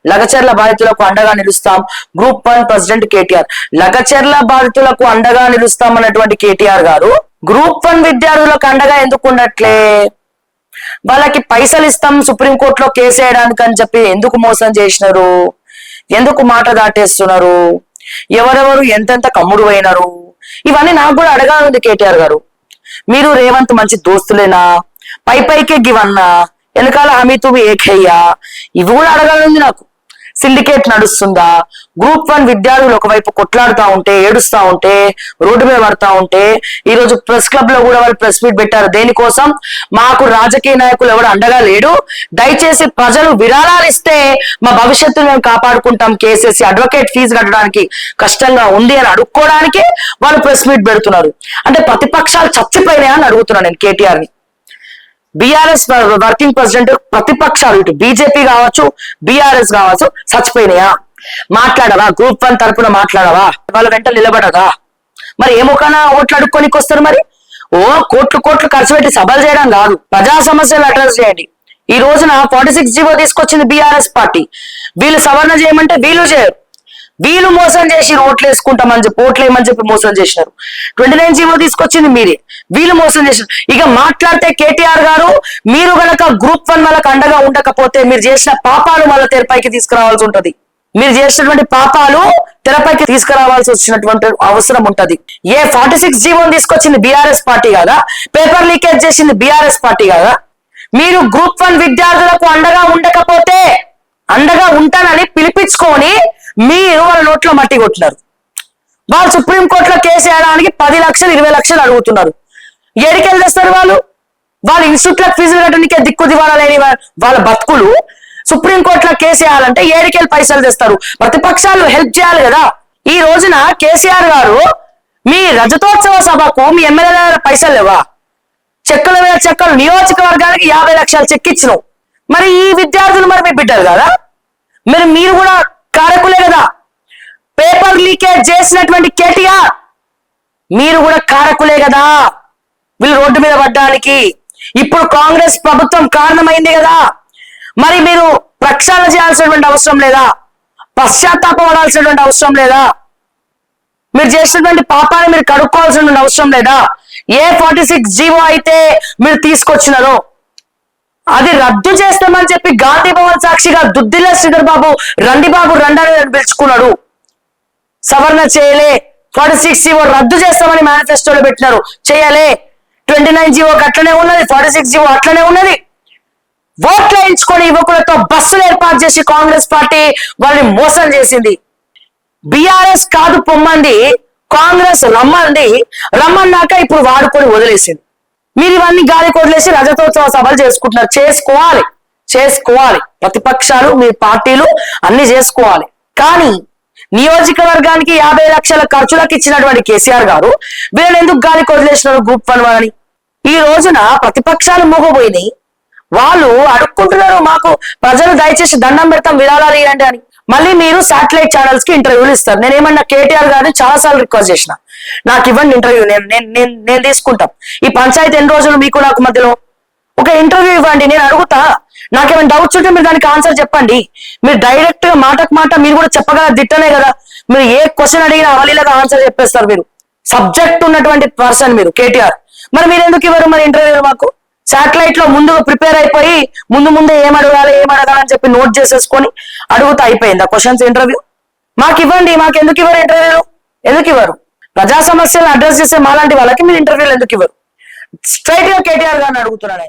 లగచర్ల బాధితులకు అండగా నిలుస్తాం. Group 1 president KTR. లగచర్ల బాధితులకు అండగా నిలుస్తాం అన్నటువంటి కేటీఆర్ గారు గ్రూప్ 1 విద్యార్థులకు అండగా ఎందుకు ఉండట్లే? వాళ్ళకి పైసలు ఇస్తాం సుప్రీంకోర్టులో కేసు వేయడానికి అని చెప్పి ఎందుకు మోసం చేసినారు? ఎందుకు మాట దాటేస్తున్నారు? ఎవరెవరు ఎంతెంత కమ్ముడు అయినారు? ఇవన్నీ నాకు కూడా అడగాలి కేటీఆర్ గారు. మీరు రేవంత్ మంచి దోస్తులేనా? పైకే గివన్నా వెనకాల హమీతు ఏకయ్యా? ఇవి కూడా అడగాలి నాకు. సిండికేట్ నడుస్తుందా? గ్రూప్ 1 విద్యార్థులు ఒకవైపు కొట్లాడుతా ఉంటే, ఏడుస్తా ఉంటే, రోడ్డు మీద పడతా ఉంటే, ఈ రోజు ప్రెస్ క్లబ్ లో కూడా వాళ్ళు ప్రెస్ మీట్ పెట్టారు. దేనికోసం? మాకు రాజకీయ నాయకులు ఎవరు అండగా లేడు, దయచేసి ప్రజలు విరాళాలు ఇస్తే మా భవిష్యత్తును మేము కాపాడుకుంటాం, కేసేసి అడ్వకేట్ ఫీజు కట్టడానికి కష్టంగా ఉంది అని అడుక్కోవడానికి వాళ్ళు ప్రెస్ మీట్ పెడుతున్నారు. అంటే ప్రతిపక్షాలు చచ్చిపోయినాయా అని అడుగుతున్నాను నేను కేటీఆర్ ని. బీఆర్ఎస్ వర్కింగ్ ప్రెసిడెంట్ ప్రతిపక్షాలు ఇటు బీజేపీ కావచ్చు, బీఆర్ఎస్ కావచ్చు, చచ్చిపోయినాయా? మాట్లాడవా? గ్రూప్ 1 తరపున మాట్లాడవా? వాళ్ళ వెంట నిలబడదా? మరి ఏమోకనా ఓట్లు అడుక్కోనికి వస్తారు? మరి కోట్లు ఖర్చు పెట్టి సభలు చేయడం కాదు, ప్రజా సమస్యలు అడ్రస్ చేయండి. ఈ రోజున 46 జీవో తీసుకొచ్చింది బీఆర్ఎస్ పార్టీ. వీళ్ళు సవరణ చేయమంటే వీళ్ళు చేయరు. వీళ్ళు మోసం చేసి ఓట్లు వేసుకుంటామని చెప్పి ఓట్లేమని చెప్పి మోసం చేసినారు. 29 జీవో తీసుకొచ్చింది మీరే, వీళ్ళు మోసం చేసినారు. ఇక మాట్లాడితే కేటీఆర్ గారు, మీరు గనక గ్రూప్ 1 వాళ్ళకి అండగా ఉండకపోతే మీరు చేసిన పాపాలు మళ్ళీ తెరపైకి తీసుకురావాల్సి ఉంటది. మీరు చేసినటువంటి పాపాలు తెరపైకి తీసుకురావాల్సి వచ్చినటువంటి అవసరం ఉంటది. 46 జీవోని తీసుకొచ్చింది బీఆర్ఎస్ పార్టీ కదా, పేపర్ లీకేజ్ చేసింది బీఆర్ఎస్ పార్టీ కదా. మీరు గ్రూప్ 1 విద్యార్థులకు అండగా ఉండకపోతే, అండగా ఉంటానని పిలిపించుకొని మీరు వాళ్ళ నోట్లో మట్టి కొట్టినారు. వాళ్ళు సుప్రీంకోర్టులో కేసు వేయడానికి 10 లక్షలు 20 లక్షలు అడుగుతున్నారు. ఏడికెళ్ళి తెస్తారు వాళ్ళు? వాళ్ళ ఇన్స్టిట్యూట్లకు ఫీజు కట్టడానికే దిక్కు దివాలా లేని వాళ్ళ బతుకులు సుప్రీంకోర్టులో కేసు వేయాలంటే ఏడికెళ్ళి పైసలు తెస్తారు? ప్రతిపక్షాలు హెల్ప్ చేయాలి కదా. ఈ రోజున కేసీఆర్ గారు మీ రజతోత్సవ సభకు మీ ఎమ్మెల్యేల పైసలు లేవా? చెక్కుల మీద చెక్కలు, నియోజకవర్గానికి 50 లక్షలు చెక్ ఇచ్చినావు. మరి ఈ విద్యార్థులు మరి మీ బిడ్డలు కదా, మీరు కూడా కారకులే కదా. పేపర్ లీకేజ్ చేసినటువంటి కేటీఆర్ మీరు కూడా కారకులే కదా వీళ్ళు రోడ్డు మీద పడ్డానికి. ఇప్పుడు కాంగ్రెస్ ప్రభుత్వం కారణమైంది కదా, మరి మీరు ప్రక్షాళన చేయాల్సినటువంటి అవసరం లేదా? పశ్చాత్తాపడాల్సినటువంటి అవసరం లేదా? మీరు చేసినటువంటి పాపాన్ని మీరు కడుక్కోవాల్సినటువంటి అవసరం లేదా? 46 జీవో అయితే మీరు తీసుకొచ్చినారో అది రద్దు చేస్తామని చెప్పి గాంధీ భవన్ సాక్షిగా దుద్దిల్ల శ్రీధర్ బాబు రండి బాబు రండని పిలుచుకున్నాడు. సవరణ చేయలే. 46 జీవో రద్దు చేస్తామని మేనిఫెస్టోలో పెట్టినారు, చేయలే. 29 జీవో అట్లనే ఉన్నది, 46 జీవో అట్లనే ఉన్నది. ఓట్లు వేయించుకొని యువకులతో బస్సులు ఏర్పాటు చేసి కాంగ్రెస్ పార్టీ వాళ్ళని మోసం చేసింది. బీఆర్ఎస్ కాదు పొమ్మంది, కాంగ్రెస్ రమ్మన్నాక ఇప్పుడు వాడుకొని వదిలేసింది. మీరు ఇవన్నీ గాలి కొదిలేసి రజతోత్సవ సభలు చేసుకుంటున్నారు. చేసుకోవాలి. ప్రతిపక్షాలు మీ పార్టీలు అన్ని చేసుకోవాలి. కానీ నియోజకవర్గానికి 50 లక్షల ఖర్చులకు ఇచ్చినటువంటి కేసీఆర్ గారు వీళ్ళని ఎందుకు గాలి కొదిలేసినారు గ్రూప్ 1 వాళ్ళని? ఈ రోజున ప్రతిపక్షాలు మూగపోయినాయి. వాళ్ళు అడుక్కుంటున్నారు, మాకు ప్రజలు దయచేసి దండం పెడతాం విరాళాలు ఇవ్వండి అని. మళ్ళీ మీరు శాటిలైట్ ఛానల్స్ కి ఇంటర్వ్యూలు ఇస్తారు. నేనేమన్నా కేటీఆర్ గారిని చాలా సార్లు రిక్వెస్ట్ చేసిన, నాకు ఇవ్వండి ఇంటర్వ్యూ, నేను తీసుకుంటాం. ఈ పంచాయతీ ఎన్ని రోజులు మీకు నాకు మధ్యలో ఒక ఇంటర్వ్యూ ఇవ్వండి, నేను అడుగుతా. నాకేమైనా డౌట్స్ ఉంటే మీరు దానికి ఆన్సర్ చెప్పండి. మీరు డైరెక్ట్ గా మాటకు మాట మీరు కూడా చెప్పగల దిట్టనే కదా. మీరు ఏ క్వశ్చన్ అడిగినా అవలీలగా ఆన్సర్ చెప్పేస్తారు. మీరు సబ్జెక్ట్ ఉన్నటువంటి పర్సన్ మీరు కేటీఆర్. మరి మీరు ఎందుకు ఇవ్వరు మరి ఇంటర్వ్యూలు? మాకు శాటిలైట్ లో ముందుగా ప్రిపేర్ అయిపోయి ముందే ఏం అడగాలని చెప్పి నోట్ చేసేసుకొని అడుగుతా అయిపోయింది ఆ క్వశ్చన్స్ ఇంటర్వ్యూ. మాకు ఇవ్వండి, మాకు ఎందుకు ఇవ్వరు ఇంటర్వ్యూలు? ఎందుకు ఇవ్వరు? ప్రజా సమస్యలను అడ్రస్ చేసే మాలాంటి వాళ్ళకి మీరు ఇంటర్వ్యూలు ఎందుకు ఇవ్వరు? స్ట్రైట్ గా కేటీఆర్ గారిని అడుగుతున్నాను.